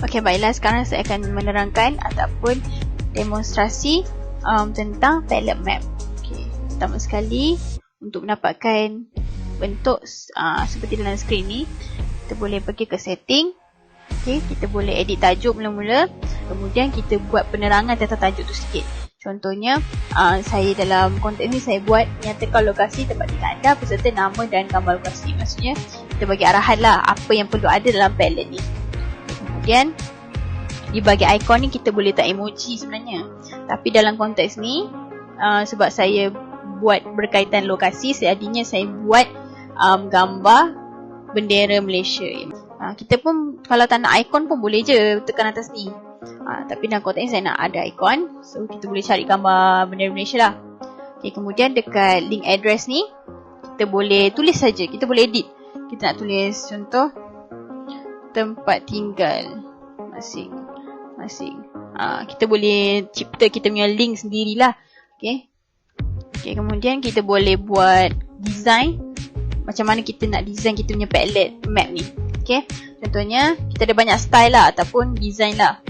Okey, baiklah, sekarang saya akan menerangkan ataupun demonstrasi tentang palette map. Okey, pertama sekali untuk mendapatkan bentuk seperti dalam skrin ni, kita boleh pergi ke setting. Okey, kita boleh edit tajuk mula-mula, kemudian kita buat penerangan tentang tajuk tu sikit. Contohnya, saya dalam konteks ni saya buat nyatakan lokasi tempat tinggal anda beserta nama dan gambar lokasi. Maksudnya, kita bagi arahan lah apa yang perlu ada dalam palette ni. Kemudian di bahagian ikon ni kita boleh letak emoji sebenarnya. Tapi dalam konteks ni sebab saya buat berkaitan lokasi, jadinya saya buat gambar bendera Malaysia. Kita pun kalau tak nak ikon pun boleh je tekan atas ni. Tapi dalam konteks ni saya nak ada ikon. So kita boleh cari gambar bendera Malaysia lah. Okay, kemudian dekat link address ni kita boleh tulis saja. Kita boleh edit. Kita nak tulis contoh tempat tinggal masing-masing. Kita boleh cipta kita punya link sendirilah. Okay, kemudian kita boleh buat design. Macam mana kita nak design kita punya palette map ni. Okay, contohnya kita ada banyak style lah ataupun design lah.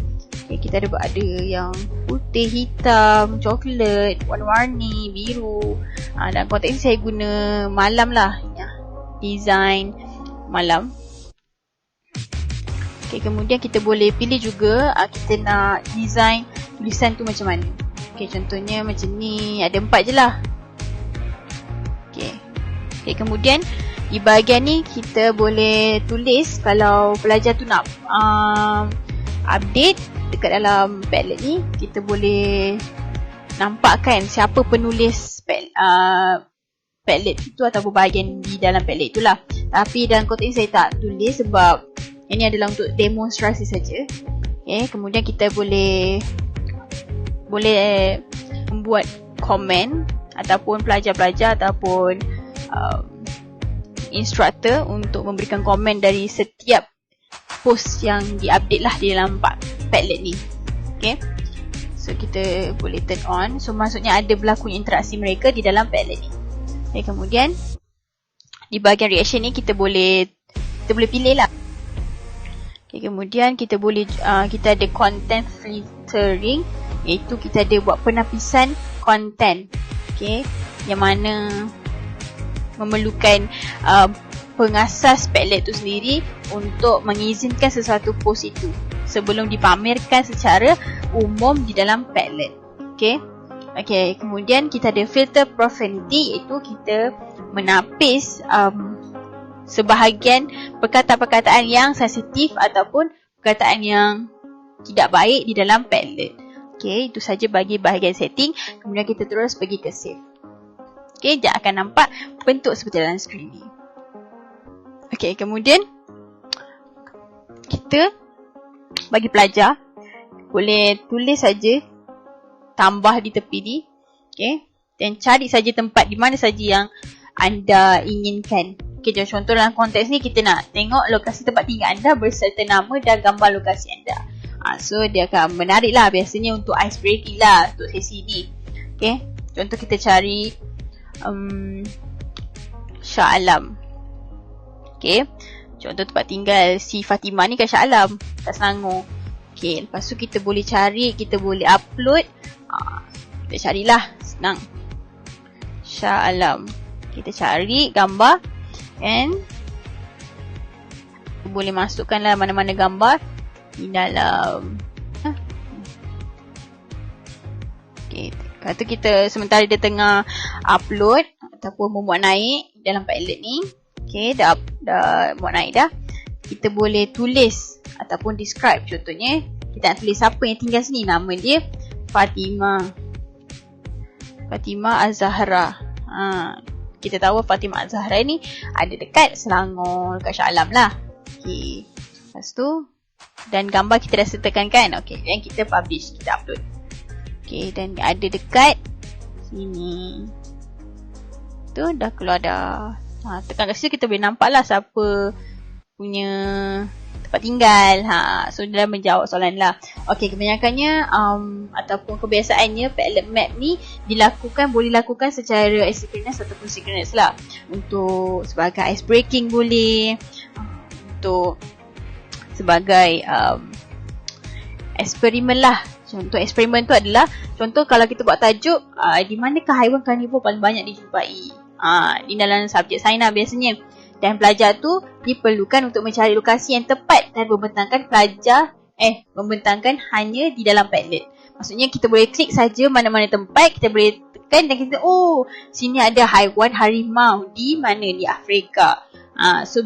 Okay, kita ada yang putih, hitam, coklat, warna-warni, biru. Dalam konteks ni saya guna malam lah. Design malam. Okay, kemudian kita boleh pilih juga kita nak design tulisan tu macam mana. Okay, contohnya macam ni, ada 4 je lah. Okay, kemudian di bahagian ni kita boleh tulis kalau pelajar tu nak update dekat dalam palette ni, kita boleh nampakkan siapa penulis palette itu ataupun bahagian di dalam palette itulah. Tapi dalam konteks ni saya tak tulis sebab ini adalah untuk demonstrasi saja. Okay, kemudian kita boleh membuat komen ataupun pelajar-pelajar ataupun instructor untuk memberikan komen dari setiap post yang diupdate lah di dalam Padlet ni. Okay, so kita boleh turn on. So maksudnya ada berlaku interaksi mereka di dalam Padlet ni. Okay, kemudian di bahagian reaction ni kita boleh pilih lah. Okay, kemudian kita boleh kita ada content filtering, iaitu kita ada buat penapisan konten. Okay, yang mana memerlukan pengasas Padlet tu sendiri untuk mengizinkan sesuatu post itu sebelum dipamerkan secara umum di dalam Padlet. Okay, kemudian kita ada filter profanity, iaitu kita menapis sebahagian perkataan-perkataan yang sensitif ataupun perkataan yang tidak baik di dalam Padlet. Okay, itu saja bagi bahagian setting. Kemudian kita terus pergi ke save. Okay, dia akan nampak bentuk seperti dalam skrin ni. Okay, kemudian kita bagi pelajar boleh tulis saja, tambah di tepi ni. Okay, dan cari saja tempat di mana saja yang anda inginkan. Okay, contoh dalam konteks ni kita nak tengok lokasi tempat tinggal anda berserta nama dan gambar lokasi anda. So dia akan menarik lah biasanya untuk ice breaking lah untuk sesi ni. Okay, contoh kita cari Shah Alam. Okay, contoh tempat tinggal si Fatimah ni kat Shah Alam, kat Selangor. Okay, lepas tu kita boleh cari, kita boleh upload. Kita carilah, senang, Shah Alam. Kita cari gambar and boleh masukkanlah mana-mana gambar di dalam. Okay, lepas tu kita sementara dia tengah upload ataupun membuat naik dalam Padlet ni. Okay, dah buat naik dah. Kita boleh tulis ataupun describe. Contohnya kita nak tulis siapa yang tinggal sini. Nama dia Fatimah Az-Zahra. Kita tahu Fatimah Az-Zahra ni ada dekat Selangor, dekat Shah Alam lah. Okay, lepas tu dan gambar kita dah sertakan kan. Okay, dan kita publish, kita upload. Okay, dan ada dekat sini. Tu dah keluar dah. Tekan kat situ kita boleh nampak lah siapa punya tempat tinggal. So dia dah menjawab soalan lah. Okay, kebanyakannya ataupun kebiasaannya Padlet map ni boleh lakukan secara asynchronous ataupun synchronous lah. Untuk sebagai ice breaking boleh, untuk sebagai eksperimen lah. Contoh eksperimen tu adalah, contoh kalau kita buat tajuk, di manakah haiwan karnivor paling banyak dijumpai? Di dalam subjek sains lah biasanya. Dan pelajar tu diperlukan untuk mencari lokasi yang tepat dan membentangkan hanya di dalam Padlet. Maksudnya kita boleh klik saja mana-mana tempat, kita boleh tekan dan kita, sini ada haiwan harimau di mana, di Afrika. So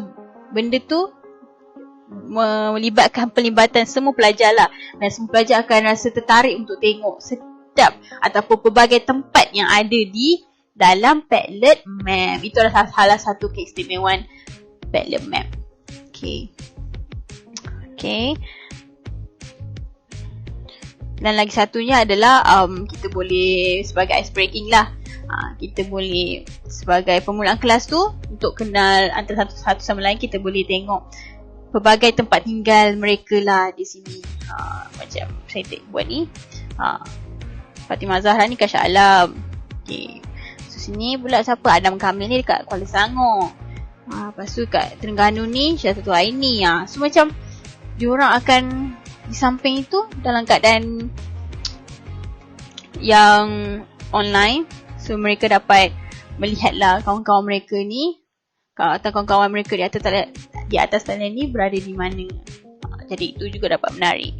benda tu melibatkan pelibatan semua pelajar lah, dan semua pelajar akan rasa tertarik untuk tengok setiap ataupun pelbagai tempat yang ada di dalam Padlet Map. Itu adalah salah satu keistimewaan Padlet Map. Okay. Dan lagi satunya adalah kita boleh sebagai ice breaking lah. Kita boleh sebagai permulaan kelas tu, untuk kenal antara satu sama lain, kita boleh tengok pelbagai tempat tinggal mereka lah di sini. Macam saya buat ni, Fatimah Zahra ni kat Shah Alam. Okay. So sini pula siapa? Adam Kamil ni dekat Kuala Selangor. Lepas tu kat Terengganu ni Syazatul Aini. So macam diorang akan di samping itu dalam keadaan yang online. So mereka dapat melihatlah kawan-kawan mereka ni, atau kawan-kawan mereka di atas talian ni berada di mana. Jadi itu juga dapat menarik.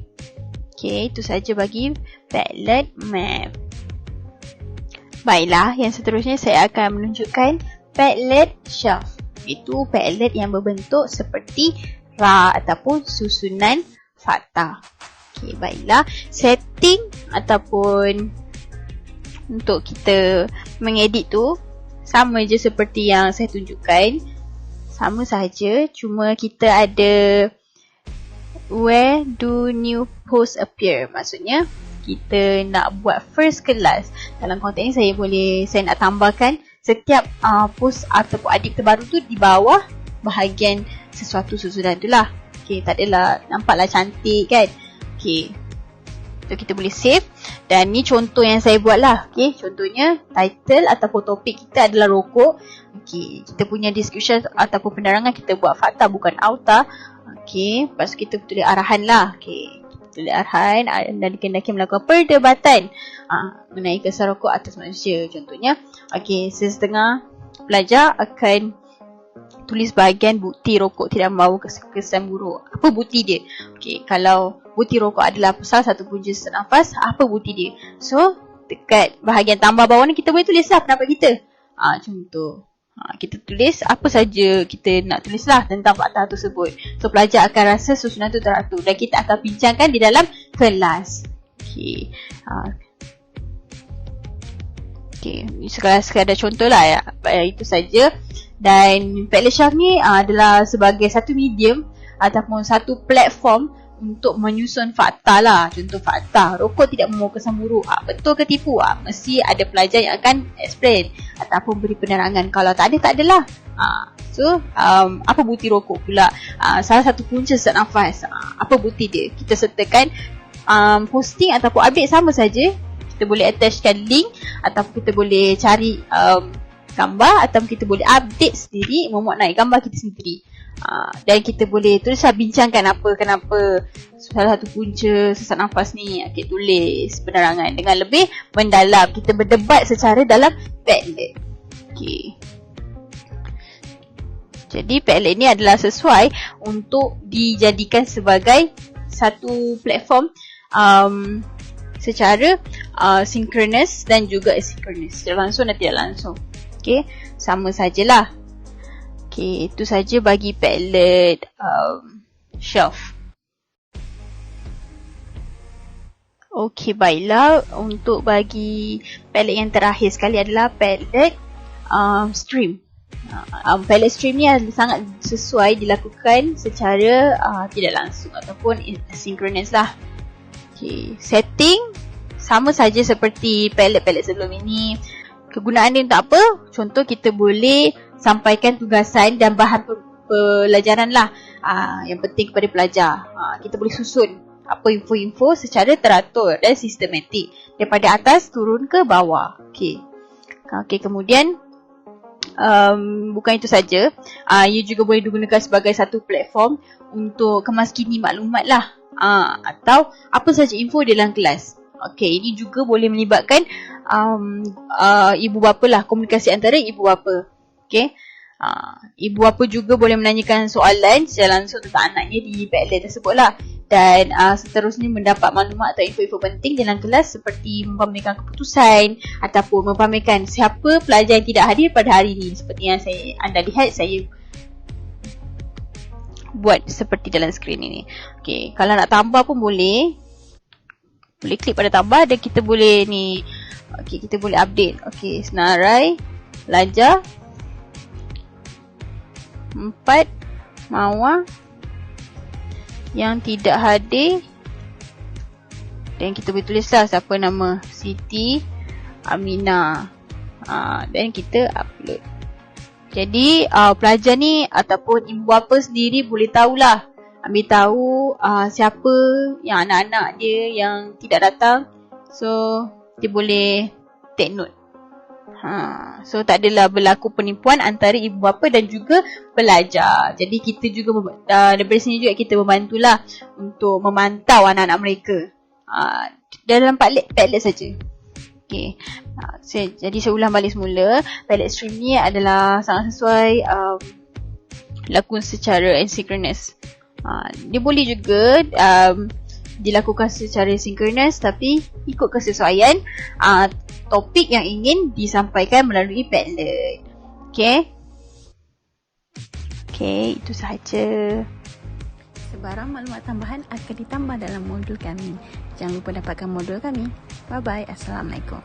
Okay, itu saja bagi Padlet Map. Baiklah, yang seterusnya saya akan menunjukkan Padlet Shelf. Itu Padlet yang berbentuk seperti ataupun susunan fakta. Okay, baiklah. Setting ataupun untuk kita mengedit tu sama je seperti yang saya tunjukkan. Sama saja, cuma kita ada where do new post appear. Maksudnya kita nak buat first class. Dalam konteks ni saya nak tambahkan setiap post ataupun adik terbaru tu di bawah bahagian sesuatu susunan tu lah. Okay, tak adalah, nampaklah cantik kan. Okay, so kita boleh save. Dan ni contoh yang saya buat lah. Okay, contohnya title ataupun topik kita adalah rokok. Okay, kita punya description ataupun penerangan kita buat fakta bukan auta. Okay, lepas tu kita tulis arahan lah. Okay, tulis arahan dan dikendaki melakukan perdebatan mengenai kesan rokok atas manusia. Contohnya, okay, setengah pelajar akan tulis bahagian bukti rokok tidak membawa kesan buruk. Apa bukti dia? Okay, kalau bukti rokok adalah salah satu punca sesak nafas, apa bukti dia? So, dekat bahagian tambah bawah ni kita boleh tulislah pendapat kita. Contoh, kita tulis apa saja kita nak tulislah tentang fakta tersebut. So, pelajar akan rasa susunan tu teratur dan kita akan bincangkan di dalam kelas. Okay. Okay, sekadar contoh lah ya. Itu saja. Dan Padlet Shelf ni adalah sebagai satu medium ataupun satu platform untuk menyusun fakta lah. Contoh fakta, rokok tidak membawa kesan buruk. Betul ke tipu? Mesti ada pelajar yang akan explain ataupun beri penerangan. Kalau tak adalah. So, apa bukti rokok pula? Salah satu punca sesak nafas. Apa bukti dia? Kita sertakan posting ataupun update sama saja. Kita boleh attachkan link ataupun kita boleh cari gambar ataupun kita boleh update sendiri, memuat naik gambar kita sendiri. Dan kita boleh tulislah bincangkan kenapa salah satu punca sesak nafas ni. Okay, tulis penerangan dengan lebih mendalam. Kita berdebat secara dalam Padlet. Okay. Jadi Padlet ni adalah sesuai untuk dijadikan sebagai satu platform secara synchronous dan juga asynchronous, secara langsung dan tidak langsung. Okay, sama sajalah. Okay, itu saja bagi Padlet Shelf. Okay, baiklah. Untuk bagi Padlet yang terakhir sekali adalah Padlet Stream. Padlet Stream ni sangat sesuai dilakukan secara tidak langsung ataupun asynchronous lah. Okay, setting sama saja seperti Padlet sebelum ini. Kegunaan dia untuk apa? Contoh, kita boleh sampaikan tugasan dan bahan pelajaran lah yang penting kepada pelajar. Kita boleh susun apa info-info secara teratur dan sistematik daripada atas turun ke bawah. Okay, kemudian bukan itu saja, ia juga boleh digunakan sebagai satu platform untuk kemaskini maklumat lah. atau apa saja info dalam kelas. Okey, ini juga boleh melibatkan ibu bapa lah, komunikasi antara ibu bapa. Okey. Ibu bapa juga boleh menanyakan soalan secara langsung tentang anaknya di Padlet tersebut lah. Dan seterusnya mendapat maklumat atau info-info penting dalam kelas seperti mempamerkan keputusan ataupun mempamerkan siapa pelajar yang tidak hadir pada hari ini. Seperti yang anda lihat, saya buat seperti dalam skrin ini. Okey, kalau nak tambah pun boleh klik pada tambah dan kita boleh ni. Okey, kita boleh update. Okey, senarai pelajar 4 Mawar yang tidak hadir, dan kita boleh tulislah siapa nama, Siti Aminah, dan kita upload. Jadi pelajar ni ataupun ibu bapa sendiri boleh tahulah, ambil tahu siapa yang anak-anak dia yang tidak datang. So dia boleh take note. So tak adalah berlaku penipuan antara ibu bapa dan juga pelajar. Jadi kita juga daripada sini juga kita membantulah untuk memantau anak-anak mereka dalam Padlet saja. Okay. Jadi saya ulang balik semula. Padlet stream ni adalah sangat sesuai lakukan secara asynchronous. Dia boleh juga dilakukan secara synchronous, tapi ikut kesesuaian topik yang ingin disampaikan melalui Padlet. Okay, itu sahaja. Sebarang maklumat tambahan akan ditambah dalam modul kami. Jangan lupa dapatkan modul kami. Bye bye. Assalamualaikum.